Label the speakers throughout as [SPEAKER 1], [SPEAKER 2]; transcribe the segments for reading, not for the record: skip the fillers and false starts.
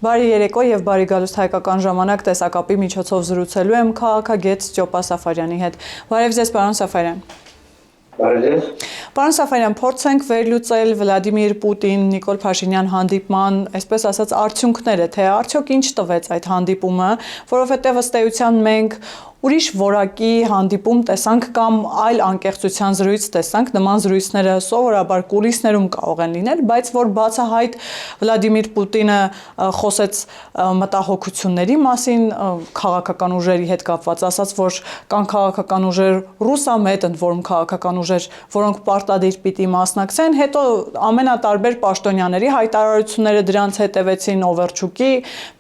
[SPEAKER 1] Բարի երեկո եւ բարի գալուստ հայկական ժամանակ տեսակապի միջոցով զրուցելու եմ քաղաքագետ Ստյոպա Սաֆարյանի հետ։ Բարև ձեզ, պարոն Սաֆարյան։
[SPEAKER 2] Բարև ձեզ։
[SPEAKER 1] Պարոն Սաֆարյան, փորձենք վերլուծել Վլադիմիր Պուտին, Նիկոլ Փաշինյան հանդիպման, այսպես ասած, արդյունքները, թե արդյոք ինչ տվեց այդ հանդիպումը, որովհետեւ ըստ էության մենք ուրիշ որակի հանդիպում տեսանք կամ այլ անկեղծության զրույց տեսանք, նման զրույցները սովորաբար կուլիսներում կարող են լինել, բայց որ բացահայտ Վլադիմիր Պուտինը խոսեց մտահոգությունների մասին, քաղաքական ուժերի հետ կապված, ասաց, որ կան քաղաքական ուժեր, ռուսամետ ընդ որում քաղաքական ուժեր, որոնք պարտադիր պիտի մասնակցեն, հետո ամենատարբեր պաշտոնյաների հայտարարությունները դրանց հետևեցին Օվերչուկի,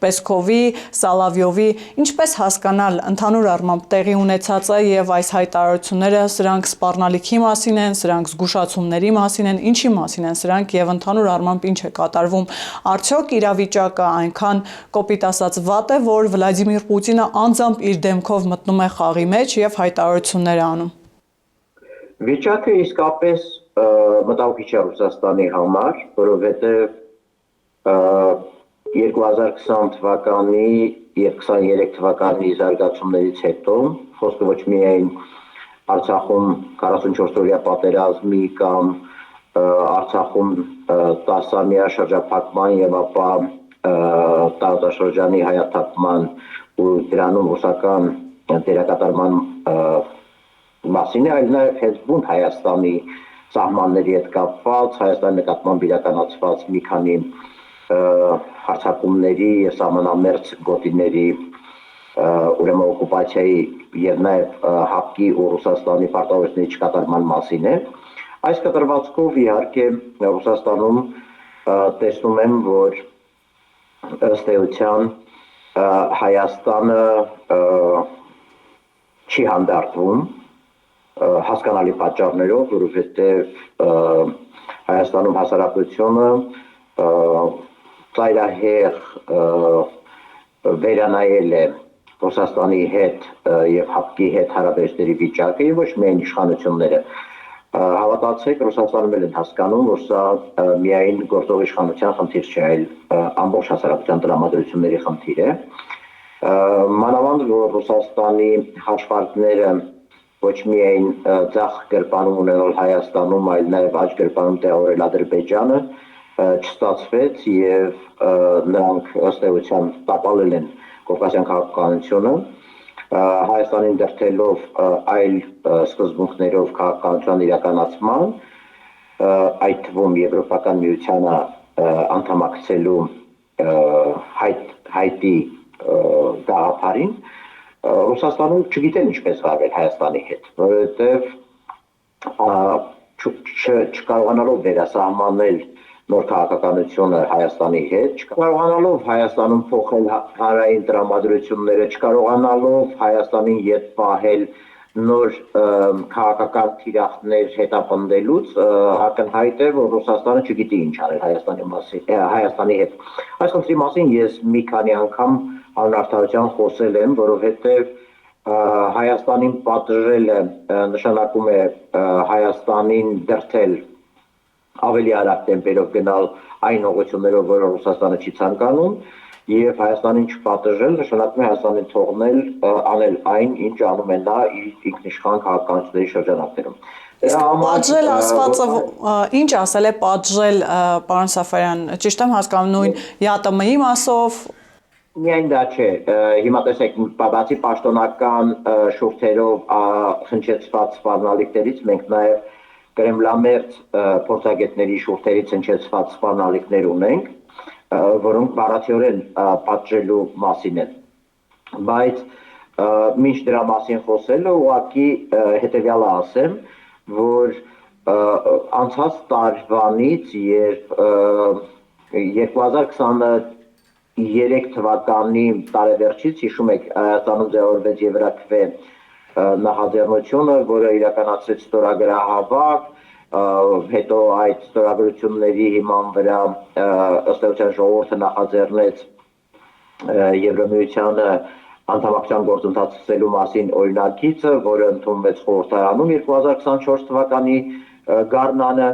[SPEAKER 1] Պեսկովի, Սալավյովի, ինչպես հասկանալ ընդհանուր առմամբ տեղի ունեցածը եւ այս հայտարարությունները սրանք սպառնալիքի մասին են, սրանք զգուշացումների մասին են, ինչի մասին են սրանք եւ ընդհանուր առմամբ ինչ է կատարվում։ Արդյոք իրավիճակը այնքան կոպիտ ասած վատ է, որ Վլադիմիր Պուտինը անձամբ իր դեմքով մտնում է խաղի մեջ եւ հայտարարություններ է անում։
[SPEAKER 2] Վիճակը իսկապես մտահոգիչ է Ռուսաստանի համար, որովհետեւ 2020 թվականի եւ 23 թվականի զարգացումներից հետո խոսքը ոչ միայն Արցախում 44-օրյա պատերազմի կամ Արցախում 10-ամյա շրջափակման եւ ապա տարածաշրջանի հայաթափման ու դրանում ռուսական դերակատարման մասին է, այլ նաեւ հենց բուն Հայաստանի սահմանների հետ կապված, Հայաստանի նկատմամբ իրականացված մի քանի հարձակումների եւ սահմանամերձ գոտիների ուրեմն օկուպացիայի եւ նաեւ ՀԱՊԿ-ի ու Ռուսաստանի պարտավորությունների չկատարման մասին է։ Այս կտրվածքով իհարկե Ռուսաստանում տեսնում եմ, որ ըստ էության Հայաստանը չի հանդարտվում հասկանալի պատճառներով, որովհետեւ Հայաստանում հասարակությունը ծայրահեղ վերանայել է Ռուսաստանի հետ եւ ՀԱՊԿ-ի հետ հարաբերությունների վիճակը եւ ոչ միայն իշխանությունները։ Հավատացեք, Ռուսաստանում էլ են հասկանում, որ սա միայն գործող իշխանության խնդիր չէ, այլ ամբողջ հասարակության տրամադրությունների խնդիր է։ Մանավանդ որ Ռուսաստանի հաշվարկները ոչ միայն ցախ գրպանում ունենալ Հայաստանում, այլ նաեւ աջ գրպանում տեղավորել Ադրբեջանը չստացվեց եւ նրանք ըստ էության տապալել են կովկասյան քաղաքականությունը, Հայաստանին դրդելով այլ սկզբունքներով քաղաքականության իրականացման, այդ թվում Եվրոպական միությանը անդամակցելու հայտի գաղափարին, Ռուսաստանում չգիտեն ինչպես վարվել Հայաստանի հետ, որովհետեւ չկարողանալով վերասահմանել նոր քաղաքականությունը Հայաստանի հետ, չկարողանալով Հայաստանում փոխել հանրային տրամադրությունները, չկարողանալով Հայաստանին ետ պահել նոր քաղաքական թիրախներ հետապնդելուց, ակնհայտ է, որ Ռուսաստանը չգիտի ինչ անել Հայաստանի հետ։ Այս խնդրի մասին ես մի քանի անգամ անարդարության խոսել եմ, որովհետև Հայաստանին պատժելը նշանակում է Հայաստանին դրդել ավելի արագ տեմպերով գնալ այն ուղղություններով, որ Ռուսաստանը չի ցանկանում, եւ Հայաստանին չպատժել նշանակում է Հայաստանին թողնել անել այն, ինչ անում է նա իր ինքնիշխան քաղաքականությունների շրջանակներում։
[SPEAKER 1] Պատժել ասվածը ինչ ասել է պատժել, պարոն Սաֆարյան, ճիշտ եմ հասկանում նույն ԵԱՏՄ-ի մասով։
[SPEAKER 2] Միայն դա չէ, հիմա տեսեք, բացի պաշտոնական շուրթերով հնչեցված սպառնալիքներից մենք նաեւ կրեմլամերձ փորձագետների շուրթերից հնչեցված սպառնալիքներ ունենք, որոնք բառացիորեն պատժելու մասին են, բայց մինչ դրա մասին խոսելը ուղղակի հետեւյալը ասեմ, որ անցած տարվանից երբ 2023 թվականի տարեվերջից հիշում եք Հայաստանում ձևավորվեց Եվրաքվե նախաձեռնությունը, որը իրականացրեց ստորագրահավաք, հետո այդ ստորագրությունների հիման վրա ըստ էության ժողովուրդը նախաձեռնեց Եվրամիությանը անդամակցության գործընթաց սկսելու մասին օրինակիցը, որը ընդունվեց խորհրդարանում 2024 թվականի գարնանը,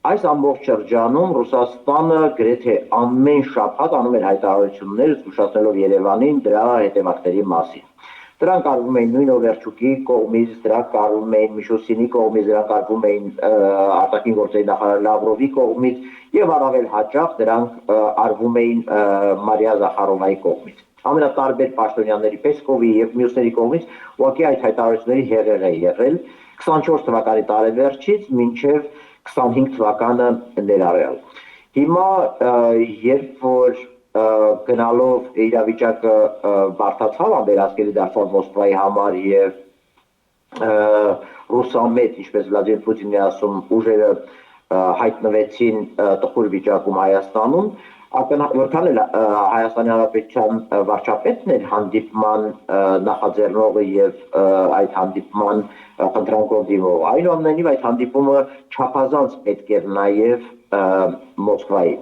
[SPEAKER 2] Այս ամբողջ շրջանում Ռուսաստանը գրեթե ամեն շաբաթ անում էր հայտարարություններ զգուշացնելով Երևանին դրա հետևանքների մասին։ Դրանք արվում էին նույն Օվերչուկի կողմից, դրանք արվում էին Միշուստինի կողմից, դրանք արվում էին արտաքին գործերի նախարար Լավրովի կողմից եւ առավել հաճախ դրանք արվում էին Մարիա Զախարովայի կողմից։ Ամենատարբեր պաշտոնյաների Պեսկովի եւ մյուսների կողմից ուղղակի այդ հայտարարությունների հեղեղ է եղել 24 թվականի տարեվերջից մինչեւ 25 թվականը ներառյալ։ Հիմա երբ որ գնալով իրավիճակը բարդացավ ամերիկացի դարձավ Մոսկվայի համար եւ ռուսամետ, ինչպես Վլադիմիր Պուտինն է ասում, ուժերը հայտնվեցին տխուր վիճակում Հայաստանում, որքան էլ Հայաստանի Հանրապետության վարչապետն էր հանդիպման նախաձեռնողը եւ այդ հանդիպման խնդրանքով դիմող, այնուամենայնիվ այդ հանդիպումը չափազանց պետք էր նաեւ Մոսկվայի։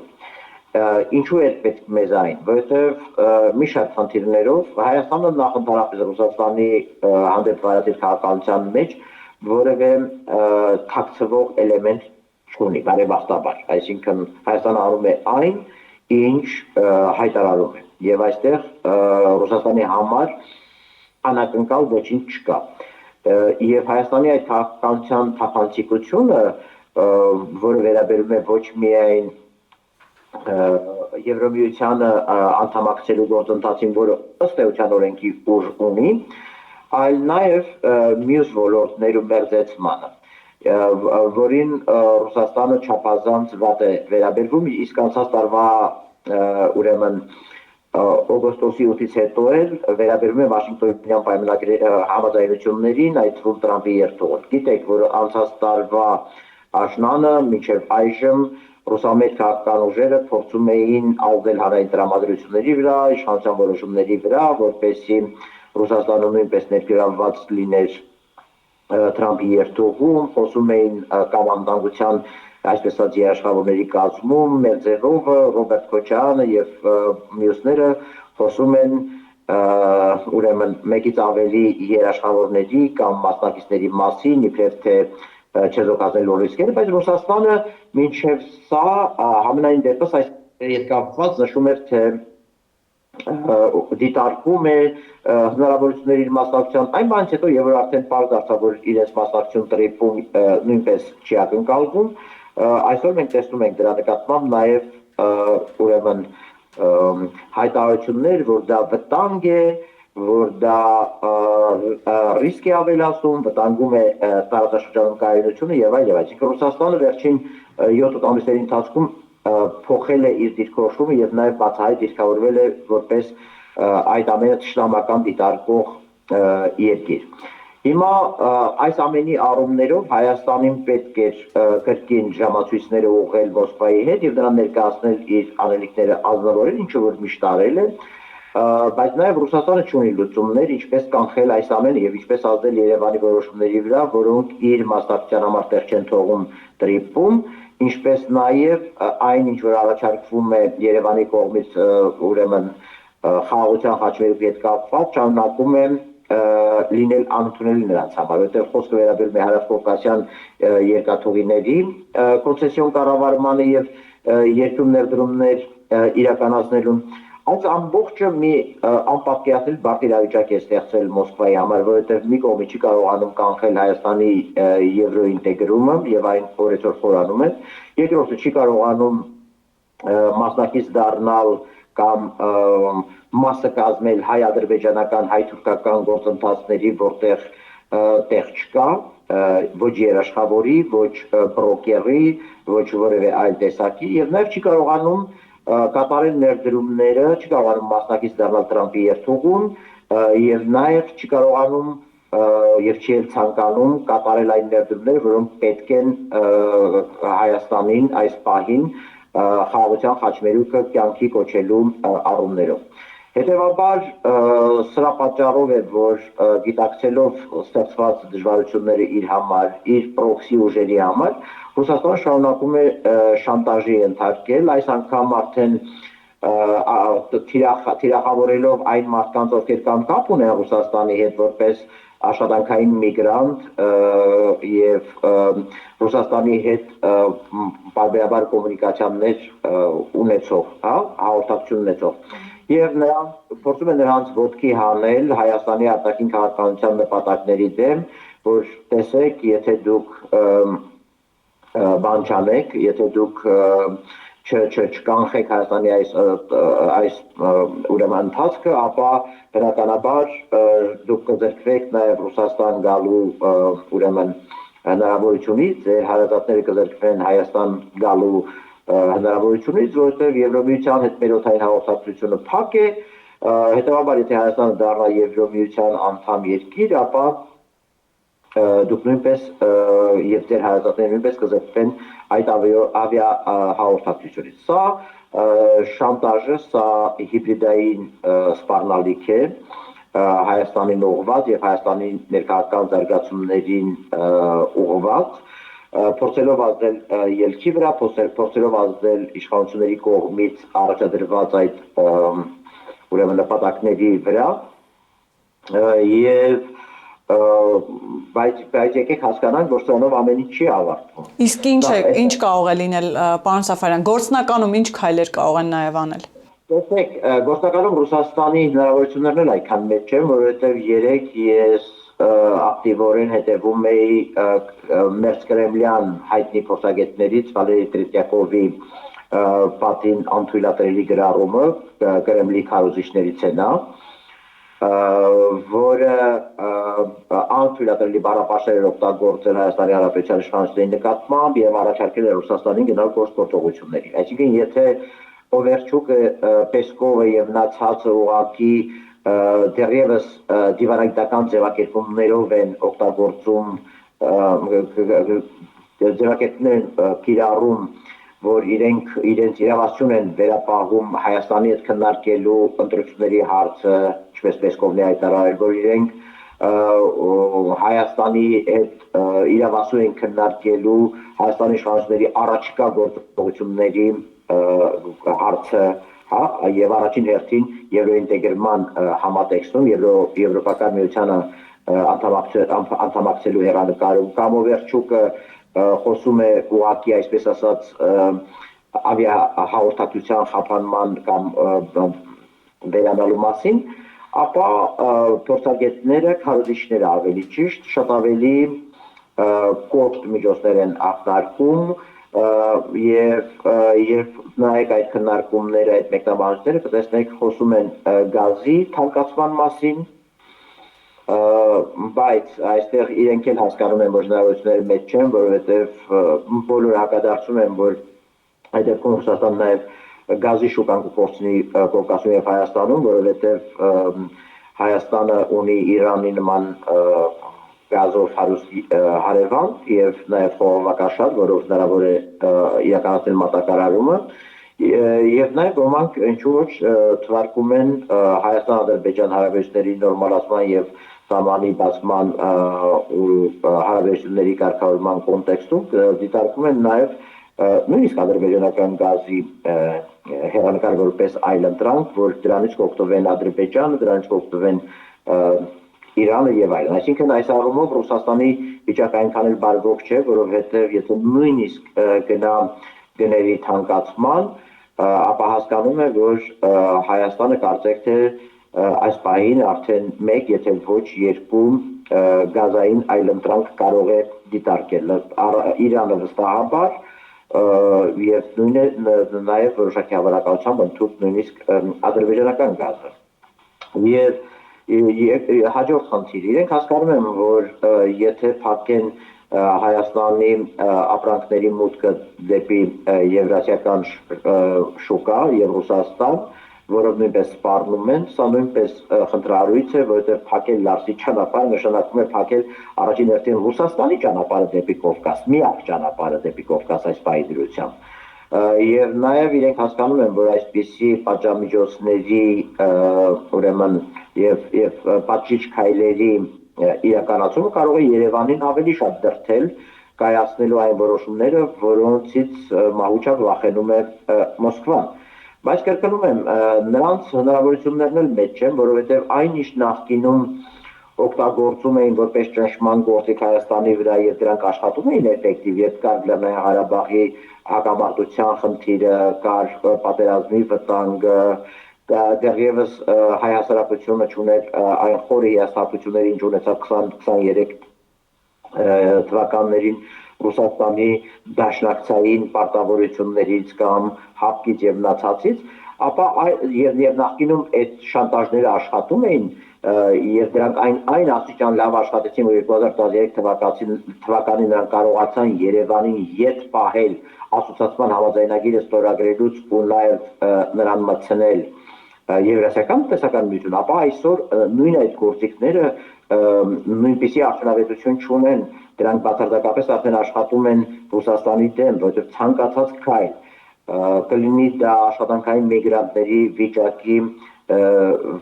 [SPEAKER 2] Ինչու է պետք մեզ այն, որովհետև մի շարք խնդիրներով Հայաստանը նախընտրապես Ռուսաստանի հանդեպ վարակիչ քաղաքականության մեջ որևէ թաքցվող էլեմենտ չունի, բարեբախտաբար, այսինքն Հայաստանը անում է այն, ինչ հայտարարում է, եւ այստեղ Ռուսաստանի համար անակնկալ ոչինչ չկա, եւ Հայաստանի այդ քաղաքականության թափանցիկությունը, որը վերաբերում է ոչ միայն Եվրամիությանը անդամակցելու գործընթացին, որը ըստ էության օրենքի ուժ ունի, այլ նաև մյուս ոլորտներում մերձեցմանը, որին Ռուսաստանը չափազանց վատ է վերաբերվում, իսկ անցած տարվա ուրեմն օգոստոսի 8-ից հետո էլ վերաբերում է Վաշինգտոնյան պայմանագրի համաձայնություններին, այդ թվում Տրամպի երթուղին։ Գիտեք, որ անցած տարվա աշնանը մինչև այժմ ռուսամետ քաղաքական ուժերը փորձում էին ազդել հանրային տրամադրությունների վրա, իշխանության որոշումների վրա, որպեսզի Ռուսաստանը նույնպես ներգրավված լիներ Տրամպի երթուղում, խոսում էին կամ անվտանգության այսպես ասած երաշխավորների կազմում, Մերձևովը, Ռոբերտ Քոչարյանը եւ մյուսները խոսում են ուրեմն մեկից ավելի երաշխավորների կամ մասնակիցների մասին, իբրև թե չեզոքացնելու ռիսկերը, բայց Ռուսաստանը մինչև սա համենայն դեպս այս հետ կապված նշում էր, թե դիտարկում է հնարավորությունների իր մասնակցության, այն բանից հետո եւ որ արդեն պարզ դարձավ, որ իրենց մասնակցություն տրիպում նույնպես չի ակնկալվում, այսօր մենք տեսնում ենք դրա նկատմամբ նաեւ ուրեմն հայտարարություններ, որ դա վտանգ է, որ դա ռիսկ է ավելացում, վտանգում է տարածաշրջանում կայունությունը եւ այլ եւ այլ։ Իսկ Ռուսաստանը վերջին 7 ամիսների ընթացքում փոխել է իր դիրքորոշումը եւ նաեւ բացահայտ դիրքավորվել է որպես այդ ամենը ճշտամական դիտարկող երկիր։ Հիմա այս ամենի առումներով Հայաստանին պետք էր կրկին ժամացույցները ուղղել Մոսկվայի հետ եւ նրան ներկայացնել իր անելիքները ազնվորեն, ինչը որ միշտ արել է, բայց նաեւ Ռուսաստանը չունի լուծումներ, ինչպես կանխել այս ամենը եւ ինչպես ազդել Երևանի որոշումների վրա, որոնք իր մասնակցության համար տեղ չեն թողում տրիպում, ինչպես նաեւ այն, ինչ որ առաջարկվում է Երևանի կողմից ուրեմն խաղաղության խաչմերուկի հետ կապված, շարունակում է լինել անընդունելի նրանց համար, որտեղ խոսքը վերաբերում է Հարավկովկասյան երկաթուղիների կոնցեսիոն կառավարմանը եւ երկրում ներդրումներ իրականացնելուն, այս ամբողջը մի անպատկերացնել բարդ իրավիճակ է ստեղծել Մոսկվայի համար, որովհետեւ մի կողմի չի կարողանում կանխել Հայաստանի եվրոինտեգրումը եւ այն օրեցօր խորանում է, երկրորդը չի կարողանում մասնակից դառնալ կամ մասը կազմել հայ-ադրբեջանական, հայ-թուրքական գործընթացների, որտեղ տեղ չկա, ոչ երաշխավորի, ոչ բրոկերի, ոչ որևէ այլ տեսակի եւ նաեւ չի կարողանում կատարել ներդրումները, չի կարողանում մասնակից դառնալ Տրամպի երթուղում եւ նաեւ չի կարողանում եւ չի ցանկանում կատարել այն ներդրումները, որոնք պետք են Հայաստանին այս պահին խաղաղության խաչմերուկը կյանքի կոչելու առումներով։ Հետևաբար սրա պատճառով է, որ գիտակցելով ստեղծված դժվարությունները իր համար, իր պրոքսի ուժերի համար, Ռուսաստանը շարունակում է շանտաժի ենթարկել, այս անգամ արդեն թիրախավորելով այն մարդկանց, ովքեր կան կապ ունեն Ռուսաստանի հետ, որպես աշխատանքային միգրանտ եւ Ռուսաստանի հետ բարբերաբար կոմունիկացիաներ ունեցող, հաղորդակցություն ունեցող եւ նրանք փորձում են նրանց ոտքի հանել Հայաստանի արտաքին քաղաքականության նպատակների դեմ, որ տեսեք, եթե դուք բան չանեք, եթե դուք չկանխեք Հայաստանի այս ուրեմն ընթացքը, ապա բնականաբար դուք կզրկվեք նաև Ռուսաստան գալու ուրեմն հնարավորությունից, ձեր հարազատները կզրկվեն Հայաստան գալու հնարավորությունից, որովհետև Եվրոմիության հետ մեր օդային հաղորդակցությունը փակ է, հետևաբար եթե Հայաստանը դառնա Եվրոմիության անդամ երկիր, ապա դուք նույնպես եւ ձեր հարազատները նույնպես կզրկվեն այդ ավիա հաղորդակցությունից։ Սա շանտաժը, սա հիբրիդային սպառնալիք է Հայաստանին ուղղված եւ Հայաստանի ներքաղաքական զարգացումներին ուղղված, փորձելով ազդել ելքի վրա, փորձելով ազդել իշխանությունների կողմից առաջադրված այդ ուրեմն նպատակների վրա եւ բայց եկեք հասկանանք, որ սրանով ամեն ինչ չի ավարտվում։
[SPEAKER 1] Իսկ ինչ կարող է լինել, պարոն Սաֆարյան, գործնականում ինչ քայլեր կարող են նաև անել։
[SPEAKER 2] Տեսեք, գործնականում Ռուսաստանի հնարավորություններն էլ այդքան մեծ չեն, որովհետև երեք ես ակտիվորեն հետևում էի մերձկրեմլյան հայտնի փորձագետներից Վալերի Տրետյակովի պատին անթույլատրելի գրառումը Կրեմլի քարոզիչներից է նա, որը անթույլատրելի բառապաշտեր օգտագործել Հայաստանի Հանրապետության իշխանությունների նկատմամբ եւ առաջարկել է Ռուսաստանին գնալ գործողությունների։ Այսինքն, եթե Օվերչուկը, Պեսկովը եւ նա ցածր ուղղակի դեռևս դիվանագիտական ձևակերպումներով են օգտագործում ձևակերպումներ կիրառում, որ իրենց իրավասություն են վերապահում Հայաստանի հետ քննարկելու ընտրությունների հարցը, ինչպես Պեսկովն է հայտարարել, որ իրենք Հայաստանի հետ իրավասու են քննարկելու Հայաստանի իշխանությունների առաջիկա գործողությունների հարցը, եւ առաջին հերթին եվրոինտեգրման համատեքստում եվրոպական միությանը անդամակցելու հեռանկարում կամ Օվերչուկը խոսում է ուղղակի այսպես ասած ավիա հաղորդակցության խափանման կամ վերանալու մասին, ապա փորձագետները, քարոզիչները ավելի ճիշտ, շատ ավելի կոշտ միջոցներ են ակնարկում եւ նայեք այդ քննարկումները, այդ մեկնաբանությունները, կտեսնեք խոսում են գազի թանկացման մասին, բայց այստեղ իրենք էլ հասկանում են, որ հնարավորությունները մեծ չեն, որովհետև բոլորը հակադարձում են, որ այդ դեպքում Ռուսաստանը նաև գազի շուկան կկորցնի Կովկասում եւ Հայաստանում, որովհետև Հայաստանը ունի Իրանի նման գազով հարուստ հարևան եւ նաև խողովակաշատ, որով հնարավոր է իրականացնել մատակարարումը եւ նաև ոմանք ինչու ոչ թվարկում են Հայաստան-Ադրբեջան հարաբերությունների նորմալացման եւ սահմանի բացման հարաբերությունների կարգավորման կոնտեքստում դիտարկում են նաև նույնիսկ ադրբեջանական գազի հեռանկար որպես այլընտրանք, որ դրանից կօգտվեն Ադրբեջանը, դրանից կօգտվեն Իրանը եւ այլն։ Այսինքն այս առումով Ռուսաստանի վիճակը այնքան էլ բարվոք չէ, որովհետեւ եթե նույնիսկ գնա գների թանկացման, ապա հասկանում է, որ Հայաստանը կարծեք թե այս պահին արդեն 1, եթե ոչ 2 գազային այլընտրանք կարող է դիտարկել։ Իրանը վստահաբար եւ նույնը նաեւ որոշակի հավանականությամբ ընդհանուր նույնիսկ ադրբեջանական գազը։ Եվ հաջորդ խնդիր, իրենք հասկանում են, որ եթե փակեն Հայաստանի ապրանքների մուտքը դեպի եվրասիական շուկա եւ Ռուսաստան, որով նույնպես սպառնում են, սա նույնպես խնդրահարույց է, որովհետեւ փակել Լարսի ճանապարհը նշանակում է փակել առաջին հերթին Ռուսաստանի ճանապարհը դեպի Կովկաս, միակ ճանապարհը դեպի Կովկաս այս պահի դրությամբ։ Եվ նաև իրենք հասկանում են, որ այսպիսի պատժամիջոցների ուրեմն եւ պատժիչ քայլերի իրականացումը կարող է Երևանին ավելի շատ դրթել կայացնելու այն որոշումները, որոնցից մահուճակ վախենում է Մոսկվան։ Բայց կրկնում եմ, նրանց հնարավորություններն էլ մեծ չեն, որովհետեւ այն ինչ նախկինում օգտագործում էին որպես ճնշման գործիք Հայաստանի վրա եւ դրանք աշխատում էին էֆեկտիվ, երբ կար Լեռնային Ղարաբաղի հակամարտության խնդիրը, կար պատերազմի վտանգը, դեռևս հայ հասարակությունը չուներ այն խորը հիասթափությունները, ինչ ունեցավ 2023 թվականներին Ռուսաստանի դաշնակցային պարտավորություններից կամ հապկից եւ մնացածից, ապա եւ նախկինում այդ շանտաժները աշխատում էին եւ դրանք այն աստիճան լավ աշխատեցին, որ 2013 թվականին նրանք կարողացան Երևանին յետ պահել ասոցիացիան համաձայնագիրը ստորագրելուց ու նաեւ նրան մտցնել Եվրասիական տնտեսական միություն, ապա այսօր նույն այդ գործիքները նույնպիսի արդյունավետություն չունեն, դրանք բացարձակապես արդեն աշխատում են Ռուսաստանի դեմ, որովհետև ցանկացած քայլ կլինի դա աշխատանքային միգրանտների վիճակի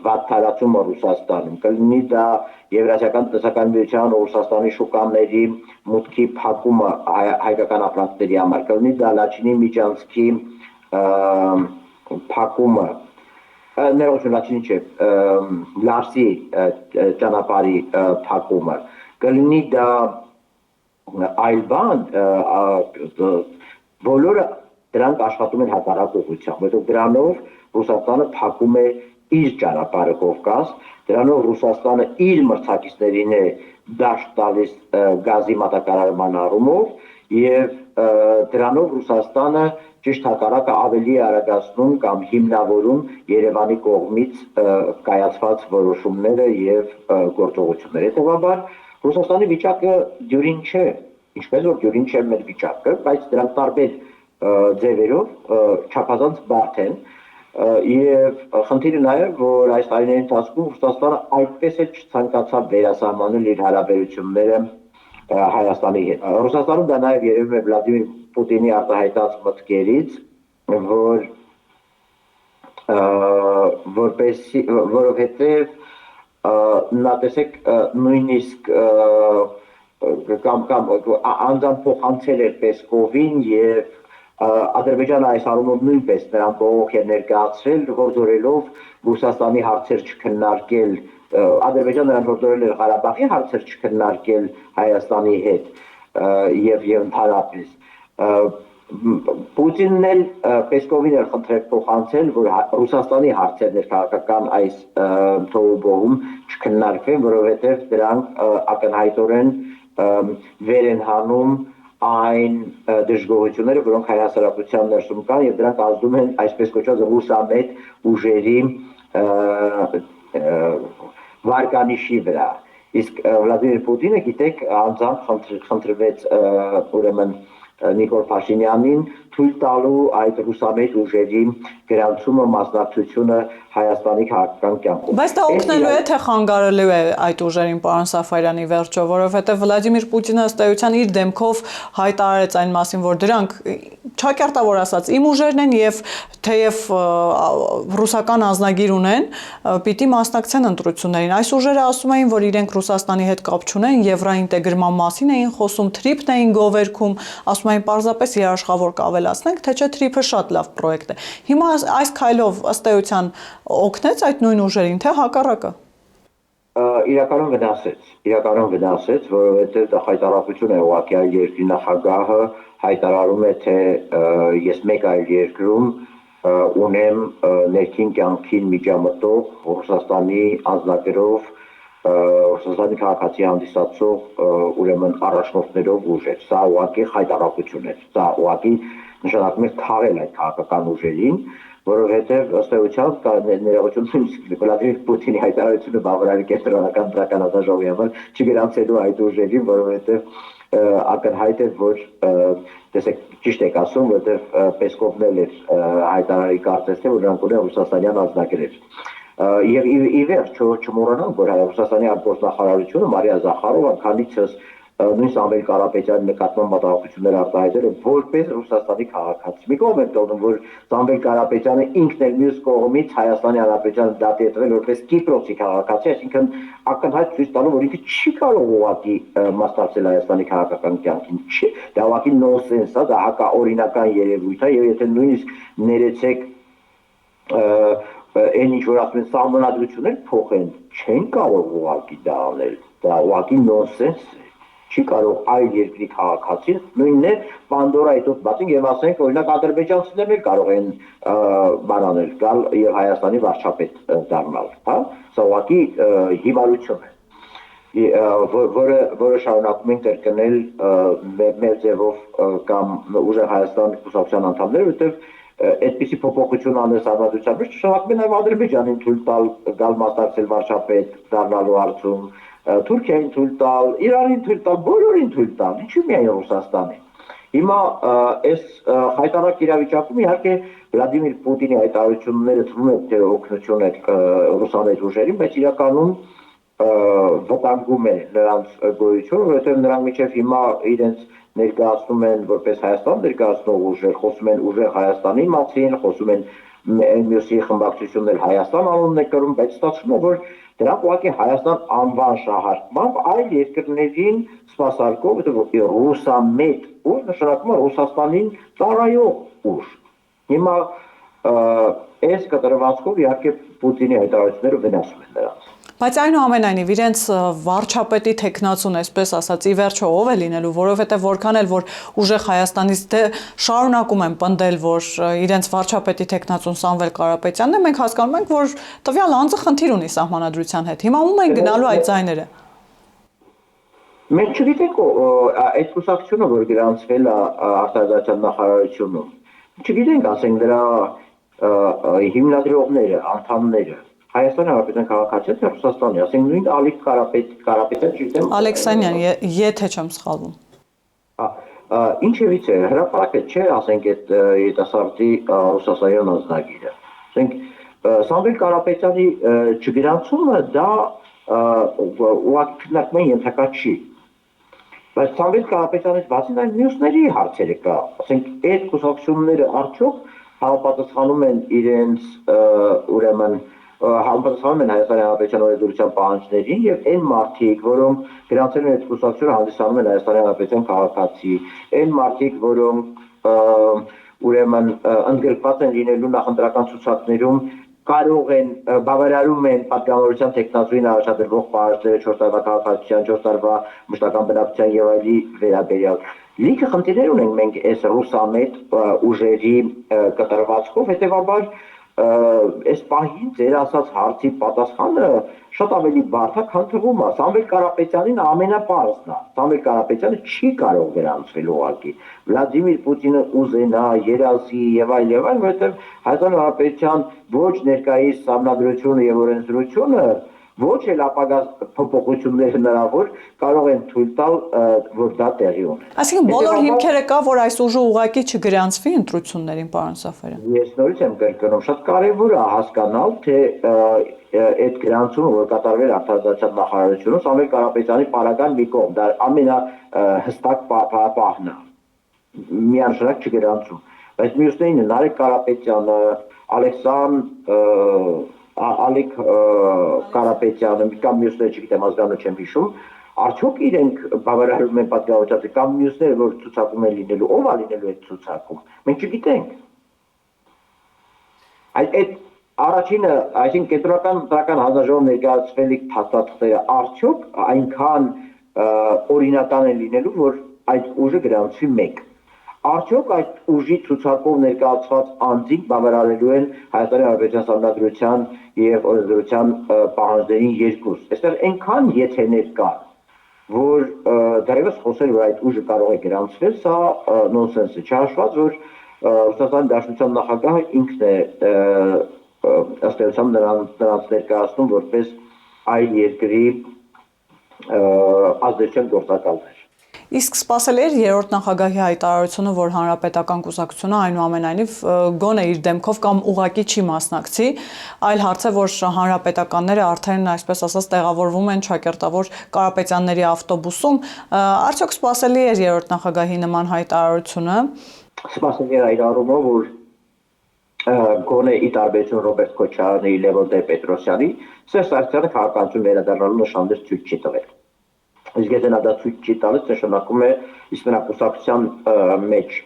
[SPEAKER 2] վատ թարացումը Ռուսաստանում, կլինի դա Եվրասիական տնտեսական միության ու Ռուսաստանի շուկաների մուտքի փակումը հայկական ապրանքների համար, կլինի դա Լաչինի միջանցքի փակումը, ներողություն, չէ, Լարսի ճանապարհի փակումը, կլինի դա այլ բան, բոլորը դրանք աշխատում են հակառակ ուղղությամբ, որովհետև դրանով Ռուսաստանը փակում է իր ճանապարհը Կովկաս, դրանով Ռուսաստանը իր մրցակիցներին է դաշտ տալիս գազի մատակարարման առումով եւ դրանով Ռուսաստանը ճիշտ հակառակը ավելի արագացնում կամ հիմնավորում Երևանի կողմից կայացված որոշումները եւ գործողությունները։ Հետեւաբար Ռուսաստանի վիճակը դյուրին չէ, ինչպես որ դյուրին չէ մեր վիճակը, բայց դրանք տարբեր ձևերով չափազանց բարդ են եւ խնդիրը նաեւ որ այս տարիների ընթացքում Ռուսաստանը այդպես էլ չցանկացավ վերասահմանել իր հարաբերությունները Հայաստանի հետ։ Ռուսաստանում դա նաեւ երևում է Վլադիմիր Պուտինի արտահայտած մտքերից, որովհետեւ նա տեսեք նույնիսկ կամ անձամբ փոխանցել էր Պեսկովին եւ Ադրբեջանը այս առումով նույնպես նրան բողոք է ներկայացրել, հորդորելով Ռուսաստանի հարցեր չքննարկել, Ադրբեջանը նրան հորդորել էր Ղարաբաղի հարցեր չքննարկել Հայաստանի հետ եւ ընդհանրապես Պուտինն էլ Պեսկովին էր խնդրել փոխանցել, որ Ռուսաստանի հարցերն քաղաքական այս թողուբոհում չքննարկվեն, որովհետեւ դրանք ակնհայտորեն վեր են հանում այն դժգոհությունները, որոնք հայ հասարակության ներսում կան եւ դրանք ազդում են այսպես կոչված ռուսամետ ուժերի վարկանիշի վրա։ Իսկ Վլադիմիր Պուտինը, գիտեք, անձամբ խնդրվեց ուրեմն Նիկոլ Փաշինյանին թույլ տալու այդ ռուսամետ ուժերի գրանցումը մասնակցությունը Հայաստանի քաղաքական կյանքում։
[SPEAKER 1] Բայց դա օգնելու է թե խանգարելու է այդ ուժերին, պարոն Սաֆարյանի, վերջո, որովհետև Վլադիմիր Պուտինը ըստ էության իր դեմքով հայտարարեց այն մասին, որ դրանք չակերտավոր ասած իմ ուժերն են եւ թեև ռուսական անձնագիր ունեն, պիտի մասնակցեն ընտրություններին։ Այս ուժերը ասում էին, որ իրենք Ռուսաստանի հետ կապ չունեն, եվրոինտեգրման մասին էին խոսում, թրիփն էին գովերքում, ասում էին պարզապես երաշխավոր կավելացնենք, թե չէ թրիփը շատ լավ պրոյեկտ է։ Հիմա այս քայլով ըստ էության օգնեց այդ նույն ուժերին, թե հակառակը։
[SPEAKER 2] Իրականում վնասեց, որովհետև դա խայտարակություն է ուղղակի այլ երկրի նախագահը հայտարարում է, թե ես մեկ այլ երկրում ունեմ ներքին կյանքին միջամտող Ռուսաստանի անձնագրով Ռուսաստանի քաղաքացի հանդիսացող ուրեմն առաջնորդներով ուժեր։ Սա ուղղակի խայտարակություն է։ Սա ուղղակի նշանակում է թաղել այդ քաղաքական ուժերին, որովհետև ըստ էության ներողություն Վլադիմիր Պուտինի հայտարարությունը բավարար կենտրոնական դրականատաժողովի համար չգրանցելու այդ ուժերին, որովհետև ակնհայտ է, որ տեսեք ճիշտ եք ասում, որովհետև Պեսկովն էլ էր հայտարարի կարծես թե որ նրանք ունեն ռուսաստանյան անձնագրեր։ Եվ ի վերջո չմոռանանք, որ Ռուսաստանի արտգործնախարարությունը Մարիա Զախարովան քանիցս նույն Սամվել Կարապետյանի նկատմամբ մտահոգություններ արտահայտել է որպես Ռուսաստանի քաղաքացի։ Մի կողմ ենք տոնում, որ Սամվել Կարապետյանը ինքն էլ մյուս կողմից Հայաստանի Հանրապետության դատի է տվել որպես Կիպրոսի քաղաքացի, այսինքն ակնհայտ ցույց տալու, որ ինքը չի կարող ուղղակի մասնակցել Հայաստանի քաղաքական կյանքին։ Չի, դա ուղղակի նոնսենս է, դա հակաօրինական երևույթ է, եւ եթե նույնիսկ ներեցեք այն ինչ որ ասում են սահմանադրություններ փոխեն, չեն կարող ուղղակի դա անել, դա ուղղակի նոնսենս է։ Չի կարող այլ երկրի քաղաքացին նույնն է Պանդորայի թուղթ բացին եւ ասենք օրինակ ադրբեջանցիներն էլ կարող են բանանել գալ եւ Հայաստանի վարչապետ դառնալ, հա, սա ուղղակի հիմարություն է, որը շարունակում են կրկնել մեր ձևով կամ ուժեղ Հայաստան կուսակցության անդամները, որովհետեւ այդպիսի փոփոխություն անես արմատության մեջ շարունակում են նաև Ադրբեջանին թույլ տալ գալ մասնակցել վարչապետ դառնալու հարցում, Թուրքիային թույլ տալ, Իրանին թույլ տալ, բոլորին թույլ տալ, ինչու՞ միայն Ռուսաստանին։ Հիմա այս հայտարարակ իրավիճակում իհարկե Վլադիմիր Պուտինի հայտարարությունները թվում է թե օգնություն է ռուսանետ ուժերին, բայց իրականում վտանգում է նրանց գոյությունը, որովհետև նրանք մինչև հիմա իրենց ներկայացնում են որպես Հայաստան ներկայացնող ուժեր, խոսում են ուժեղ Հայաստանի մասին, խոսում են մյուսի խմբակցություններ Հայաստան անունն է կրում, բայց ստացվում է, որ դրանք ուղղակի Հայաստան անվան շահարկմամբ այլ երկրներին սպասարկող, որովհետև ռուսամետ ուժ նշանակում է Ռուսաստանին ծառայող ուժ։ Հիմա այս կտրվածքով իհարկե Պուտինի հայտարարությունները վնասում են նրանց։
[SPEAKER 1] Բայց այնուամենայնիվ իրենց վարչապետի թեկնածուն, այսպես ասած, ի վերջո ով է լինելու, որովհետև որքան էլ որ ուժեղ Հայաստանից դե շարունակում են պնդել, որ իրենց վարչապետի թեկնածուն Սամվել Կարապետյանն է, մենք հասկանում ենք, որ տվյալ անձը խնդիր ունի սահմանադրության հետ։ Հիմա ում են գնալու այդ ձայները։
[SPEAKER 2] Մենք չգիտենք այդ կուսակցությունը, որ գրանցվել է արտադրության նախարարությունում, չգիտենք, ասենք դրա հիմնադրողները, անդամները Հայաստանի Հանրապետության քաղաքացի թե Ռուսաստանի, ասենք նույն Ալիկ Կարապետյան չգիտեմ։
[SPEAKER 1] Ալեքսանյան, եթե չեմ սխալվում։
[SPEAKER 2] Ինչևից է, հրապարակը չէ, ասենք այդ երիտասարդի ռուսաստանյան անձնագիրը։ Ասենք Սամվել Կարապետյանի չգրանցումը դա ուղղակի քննարկման ենթակա չի։ Բայց Սամվել Կարապետյանից բացի այն մյուսների հարցերը կա, ասենք այդ կուսակցությունները արդյոք համապատասխանում են իրենց ուրեմն համապատասխանում են Հայաստանի Հանրապետության օրենսդրության պահանջներին եւ այն մարդիկ, որոնք գրանցել են այդ կուսակցությունը, հանդիսանում են Հայաստանի Հանրապետության քաղաքացի, այն մարդիկ, որոնք ուրեմն ընդգրկված են լինելու նախընտրական ցուցակներում, կարող են բավարարում են պատգամավորության տեխնազույն առաջադրվող պահանջները 4 տարվա քաղաքացիության, 4 տարվա մշտական բնակության եւ այլի վերաբերյալ։ Լիքը խնդիրներ ունենք մենք այս ռուսամետ ուժերի կտրվածքով, հետեւաբար այս պահին ձեր ասած հարցի պատասխանը շատ ավելի բարդ է, քան թվում է։ Սամվել Կարապետյանին ամենապարզն է։ Սամվել Կարապետյանը չի կարող գրանցվել ուղղակի։ Վլադիմիր Պուտինը ուզենա, երազի եւ այլ, որովհետեւ Հայաստանի Հանրապետության ոչ ներկայիս սահմանադրությունը եւ օրենսդրությունը ոչ էլ ապագա փոփոխություններ հնարավոր կարող են թույլ տալ, որ դա տեղի ունենա։
[SPEAKER 1] Այսինքն բոլոր հիմքերը կա, որ այս ուժը ուղղակի չգրանցվի ընտրություններին, պարոն Սաֆարյան։
[SPEAKER 2] Ես նորից եմ կրկնում, շատ կարևոր է հասկանալ, թե այդ գրանցումը, որ կատարվել արտադրության նախարարությունում, Սամվել Կարապետյանի պարագան մի կողմ, դա ամենահստակ պահն է։ Միանշանակ չգրանցում։ Բայց մյուսներին Նարեկ Կարապետյանը, Ալիկ Կարապետյանը կամ մյուսները չգիտեմ ազգանունը չեմ հիշում, արդյոք իրենք բավարարում են պատգամավորության կամ մյուսները, որ ցուցակում են լինելու, ով է լինելու այդ ցուցակում, մենք չգիտենք։ Այդ առաջինը, այսինքն կենտրոնական ընտրական հանձնաժողով ներկայացվելիք փաստաթղթերը արդյոք այնքան օրինական են լինելու, որ այդ ուժը գրանցվի մեկ։ Արդյոք այդ ուժի ցուցակով ներկայացված անձինք բավարարելու են Հայաստանի Հանրապետության սահմանադրության եւ օրենսդրության պահանջներին երկուս։ Այստեղ այնքան եթեներ կա, որ դեռևս խոսել որ այդ ուժը կարող է գրանցվել, սա նոնսենս է, չհաշված որ Ռուսաստանի Դաշնության նախագահը ինքն է ըստ էության նրանց ներկայացնում որպես այլ երկրի ազդեցության գործակալներ։
[SPEAKER 1] Իսկ սպասելի էր երրորդ նախագահի հայտարարությունը, որ հանրապետական կուսակցությունը այնուամենայնիվ գոնե իր դեմքով կամ ուղղակի չի մասնակցի, այլ հարց է, որ հանրապետականները արդեն այսպես ասած տեղավորվում են ճակերտավոր Կարապետյանների ավտոբուսում, արդյոք սպասելի էր երրորդ նախագահի նման հայտարարությունը։
[SPEAKER 2] Սպասելի էր այդ առումով, որ գոնե ի տարբերություն Ռոբերտ Քոչարյանի, Լևոն Տեր-Պետրոսյանի, Սերժ Սարգսյանը քաղաքականություն վերադառնալու նշաններ ցույց չի տվել։ Իսկ եթե նա դա ցույց չի տալիս, նշանակում է իսկ նրա կուսակցության մեջ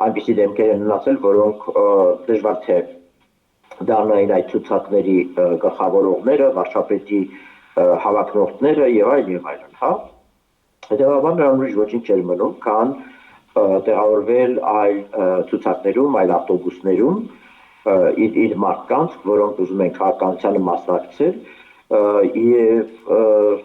[SPEAKER 2] այնպիսի դեմքեր են մնացել, որոնք դժվար թե դառնային այդ ցուցակների գլխավորողները, վարչապետի հավակնորդները եւ այլն, հա։ Հետևաբար նրան ուրիշ ոչինչ չէր մնում, քան տեղավորվել այլ ցուցակներում, այլ ավտոբուսներում իր մարդկանց, որոնք ուզում են քաղաքականությանը մասնակցել, եւ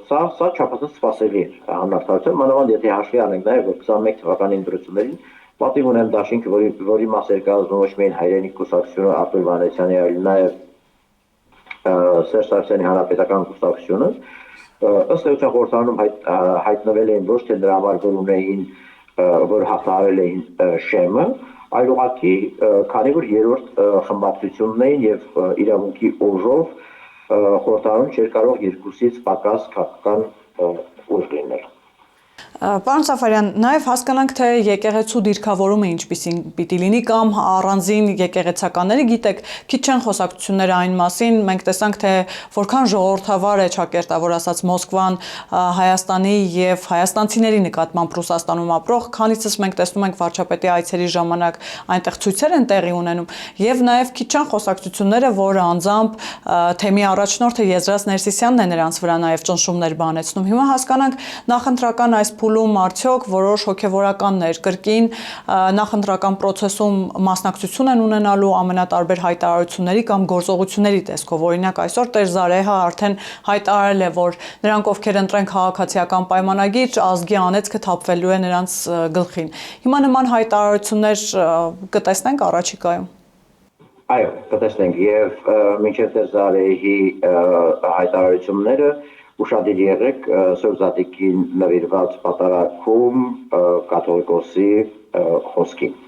[SPEAKER 2] սա չափազանց սպասելի էր հանրարդարության, մանավանդ եթե հաշվի առնենք նաեւ որ 21 թվականի ընտրություններին պատիվ ունեմ դաշինքը, որի մաս էր կազմում ոչ միայն հայրենիք կուսակցությունը Արտուր Վանեցյանի, այլ նաեւ Սերժ Սարգսյանի հանրապետական կուսակցությունը, ըստ էության խորհրդարանում հայտնվել էին ոչ թե դրա համար, որ ունեին որ հաղթահարել էին շեմը, այլ ուղղակի քանի որ երրորդ խմբակցությունն էին եւ իրավունքի ուժով խորհրդարանում չէր կարող երկուսից պակաս քաղաքական ուժ լինել։
[SPEAKER 1] Պարոն Սաֆարյան, նաև հասկանանք, թե եկեղեցու դիրքավորումը ինչպիսին պիտի լինի կամ առանձին եկեղեցականները, գիտեք, քիչ չեն խոսակցությունները այն մասին, մենք տեսանք, թե որքան ժողովրդավար է ճակերտավոր ասած Մոսկվան Հայաստանի եւ հայաստանցիների նկատմամբ Ռուսաստանում ապրող, քանիցս մենք տեսնում ենք վարչապետի այցերի ժամանակ այնտեղ ցույցեր են տեղի ունենում, եւ նաև քիչ չեն խոսակցությունները, որ անձամբ թեմի առաջնորդը Եզրաս Ներսիսյանն է նրանց վրա նաև ճնշումներ բանեցնում։ Հիմա հասկանանք նախընտրական այս փուլում արդյոք որոշ հոգևորականներ կրկին նախընտրական process-ում մասնակցություն են ունենալու ամենատարբեր հայտարարությունների կամ գործողությունների տեսքով։ Օրինակ այսօր Տեր Զարեհը արդեն հայտարարել է, որ նրանք ովքեր ընտրեն քաղաքացիական պայմանագիր, ազգի անեծքը թափվելու է նրանց գլխին։ Հիմա նման հայտարարություններ կտեսնենք առաջիկայում։
[SPEAKER 2] Այո, կտեսնենք եւ մինչեւ Տեր Զարեհի հայտարարությունները ուշադիր եղեք Սուրբ Զատիկին նվիրված պատարագում կաթողիկոսի խոսքին։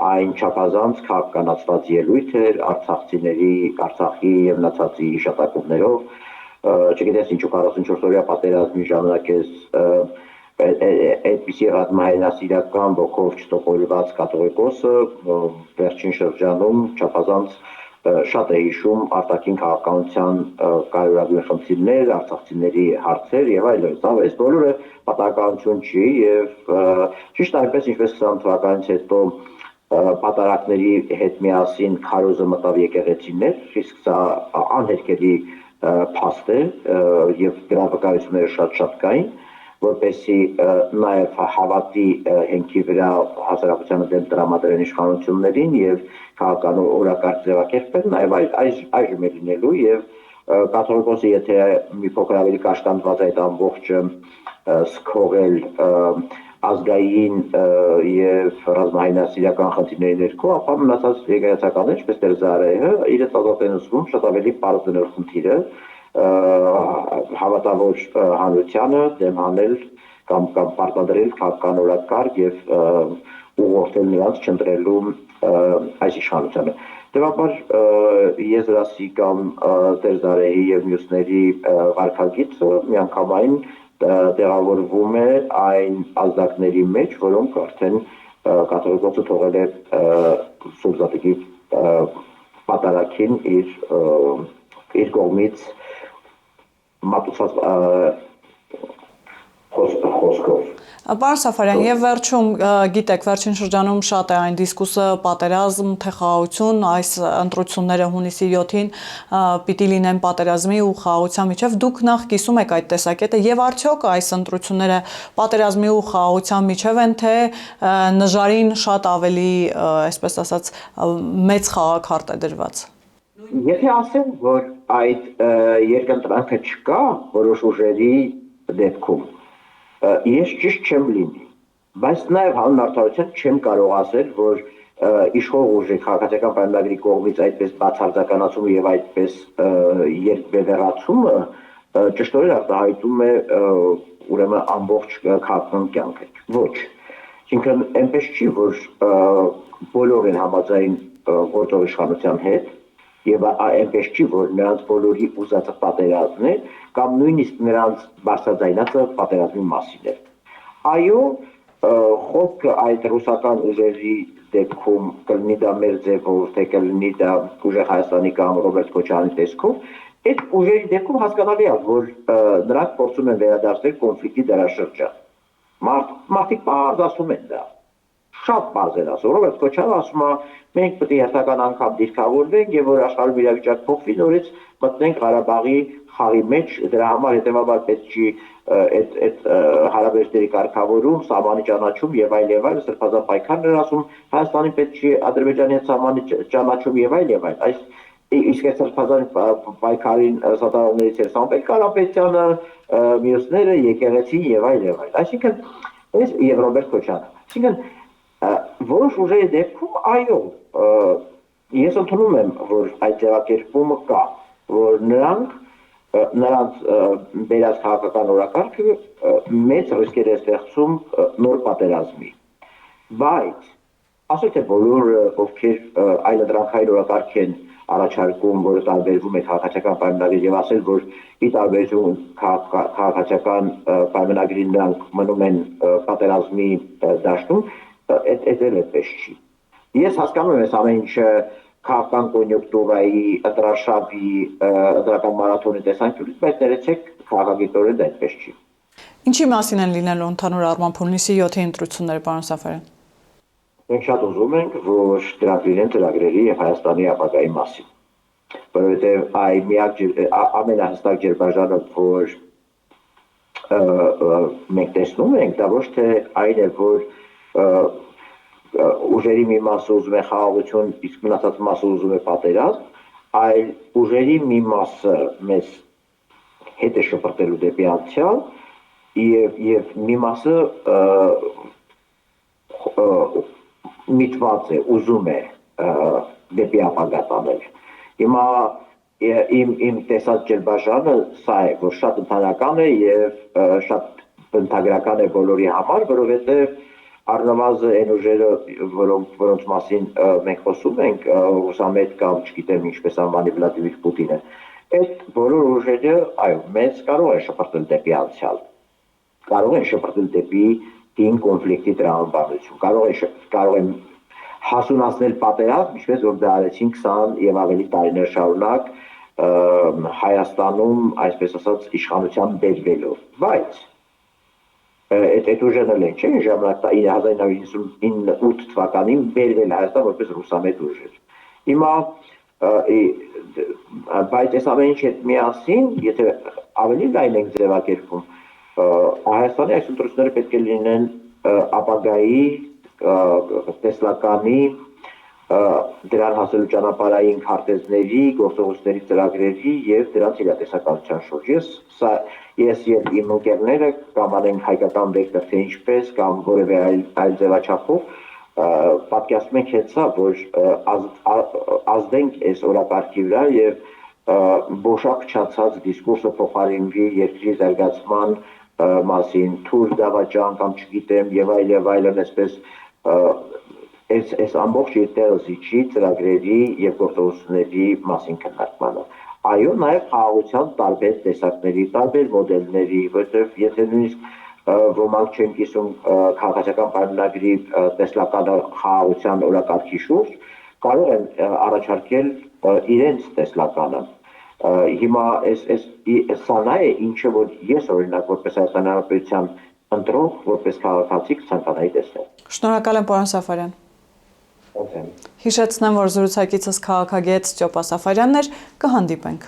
[SPEAKER 2] Այն չափազանց քաղաքականացված ելույթ էր Արցախի եւ Նացածի հիշատակումներով, չգիտես ինչու 44-օրյա պատերազմի ժամանակ այդպիսի ռազմահայրենասիրական ոգով չտոպորված կաթողիկոսը վերջին շրջանում չափազանց շատ է հիշում արտաքին քաղաքականության կարևորագույն խնդիրներ, արցախցիների հարցեր եւ այլն։ Այս բոլորը պատահականություն չի եւ ճիշտ այնպես ինչպես 20 թվականից հետո պատարակների հետ միասին քարոզը մտավ եկեղեցիներ, իսկ սա անհերքելի փաստ է եւ դրա վկայությունները շատ կային, որպեսզի նաև հավատի հենքի վրա հասարակությանը դեմ տրամադրեն իշխանություններին եւ քաղաքական օրակարգ ձևակերպել, նաև այժմ է լինելու եւ կաթողիկոսը եթե մի փոքր ավելի կաշկանդված այդ ամբողջը սկողել ազգային եւ ռազմահայրենասիրական խնդիրների ներքո, ապա մնացած եկեղեցականներ, ինչպես Տեր Զարեհը, իրենց ազատ են զգում շատ ավելի պարզ դնող խնդիրը հավատավոր հանրությանը դեմ անել կամ պարտադրել քաղաքական օրակարգ եւ ուղղորդել նրանց չընտրելու այս իշխանությանը։ Դեպաբար Եզրասի կամ Տեր Զարեհի եւ մյուսների վարքագիծը միանգամայն տեղավորվում է այն ազդակների մեջ, որոնք արդեն կաթողիկոսը թողել է Սուրբ Զատիկի պատարագին իր կողմից մատուցած խոսքով։
[SPEAKER 1] Պարոն Սաֆարյան, եւ վերջում գիտեք, վերջին շրջանում շատ է այն դիսկուսը պատերազմ, թե խաղաղություն, այս ընտրությունները հունիսի 7-ին պիտի լինեն պատերազմի ու խաղաղության միջև։ Դուք նախ կիսում եք այդ տեսակետը եւ արդյոք այս ընտրությունները պատերազմի ու խաղաղության միջև են, թե նժարին շատ ավելի, այսպես ասած, մեծ խաղաքարտ է դրված։
[SPEAKER 2] Եթե ասեմ, որ այդ երկընտրանքը չկա որոշ ուժերի դեպքում, ես ճիշտ չեմ լինի, բայց նաև հանուն արդարության չեմ կարող ասել, որ իշխող ուժի քաղաքացիական պայմանագրի կողմից այդպես բացարձականացումը եւ այդպես երկբևեռացումը ճշտորեն արտահայտում է ուրեմն ամբողջ քաղաքական կյանքը։ Ոչ։ Այսինքն այնպես չի, որ բոլորն են համաձայն գործող իշխանության հետ եւ այնպես չի, որ նրանց բոլորի ուզածը պատերազմն է կամ նույնիսկ նրանց բարձրաձայնածը պատերազմի մասին է։ Այո, խոսքը այդ ռուսական ուժերի դեպքում կլինի դա մեր ձևով, թե կլինի դա ուժեղ Հայաստանի կամ Ռոբերտ Քոչարյանի տեսքով, այդ ուժերի դեպքում հասկանալի է, որ նրանք փորձում են վերադարձնել կոնֆլիկտի դարաշրջան։ Մարդիկ պարզ ասում են դա։ Շատ բարձր է ասում, որովհետեւ Քոչարը ասում է մենք պետք է հերթական անգամ դիրքավորվենք եւ որ աշխարհի իրավիճակ փոխվի նորից մտնենք Ղարաբաղի խաղի մեջ, դրա համար հետեւաբար պետք չի այդ հարաբերությունների կարգավորում, սահմանի ճանաչում եւ այլ, սրբազան պայքարն էր ասում, Հայաստանի պետք չի Ադրբեջանի հետ սահմանի ճանաչում եւ այլ։ Այս իսկ այդ սրբազան պայքարին սատարողներից էր Սամվել Կարապետյանը, մյուսները, Եկեղեցին եւ այլ։ Այսինքն այս եւ Ռոբերտ Քոչարը։ Այսինքն որոշ ուժերի դեպքում այո, ես ընդունում եմ, որ այդ ձևակերպումը կա, որ նրանց բերած քաղաքական օրակարգը մեծ ռիսկեր է ստեղծում նոր պատերազմի։ Բայց ասել թե բոլոր ովքեր այլընտրանքային օրակարգ են առաջարկում, որը տարբերվում է քաղաքացիական պայմանագրից եւ ասել, որ ի տարբերություն քաղաքացիական պայմանագրի նրանք մնում են պատերազմի դաշտում, այդ այդպես չի։ Ես հասկանում եմ այս ամեն ինչը քաղաքական կոնյունկտուրայի, ընտրաշավի, ընտրական մարաթոնի տեսանկյունից, բայց ներեցեք քաղաքագիտորեն դա այդպես չի։
[SPEAKER 1] Ինչի մասին են լինելու ընդհանուր առմամբ հունիսի 7-ի ընտրությունները, պարոն Սաֆարյան։
[SPEAKER 2] Մենք շատ ուզում ենք, որ դրանք լինեն ծրագրերի եւ Հայաստանի ապագայի մասին, որովհետեւ այ միակ ամենահստակ ջրբաժանը, որ մենք տեսնում ենք, դա ոչ թե այն է, որ ուժերի մի մասը ուզում է խաղաղություն, իսկ մնացած մասը ուզում է պատերազմ, այլ ուժերի մի մասը մեզ հետ է շպրտելու դեպի անցյալ եւ մի մասը միտված է, ուզում է դեպի ապագա տանել։ Հիմա իմ տեսած ջրբաժանը սա է, որ շատ ընդհանրական է եւ շատ բնութագրական է բոլորի համար, որովհետեւ առնվազն այն ուժերը, որոնց մասին մենք խոսում ենք, Ռուսամետ կամ չգիտեմ ինչպես անվանի Վլադիմիր Պուտինը, այդ բոլոր ուժերը, այո, մեզ կարող է շփոթել դեպի անցյալ, կարող են շփոթել դեպի դին կոնֆլիկտի տրամաբանություն, կարող են հասունացնել պատերազմ, ինչպես որ դա արեցին 20 եւ ավելի տարիներ շարունակ Հայաստանում, այսպես ասած, իշխանության բերվելով, բայց այդ ուժերը են չէ, ժամանակ 1998 թվականին բերվել Հայաստան որպես ռուսամետ ուժեր։ Հիմա բայց այս ամեն ինչի հետ միասին, եթե ավելի լայն ենք ձևակերպում, Հայաստանի այս ընտրությունները պետք է լինեն ապագայի, տեսլականի, դրան հասելու ճանապարհային քարտեզների, գործողությունների ծրագրերի եւ դրանց իրատեսականության շուրջ։ Ես եւ իմ ընկերները կամ անենք հայկական վեկտոր թե ինչպես կամ որևէ այլ ձևաչափով պատկերացնում ենք հեցա, որ ազդենք այս օրակարգի վրա եւ բոշակչացած դիսկուրսը փոխարինվի երկրի զարգացման մասին, թույլ դավաճան կամ չգիտեմ եւ այլն, այսպես այս ամբողջ երկրը զիջի ծրագրերի եւ գործողությունների մասին քննարկմանը։ Այո, նաեւ խաղաղության տարբեր տեսակների, տարբեր մոդելների, որտեղ եթե նույնիսկ ոմանք չեն կիսում քաղաքացիական պայմանագրի տեսլականը խաղաղության օրակարգի շուրջ, կարող են առաջարկել իրենց տեսլականը։ Հիմա սա նա է ինչը որ ես օրինակ որպես Հայաստանի Հանրապետության ընտրող, որպես քաղաքացի կցանկանայի տեսնել։
[SPEAKER 1] Շնորհակալ եմ, պարոն Սաֆարյան։ Հիշեցնեմ, որ զրուցակիցս քաղաքագետ Ստյոպա Սաֆարյանն էր, կհանդիպենք։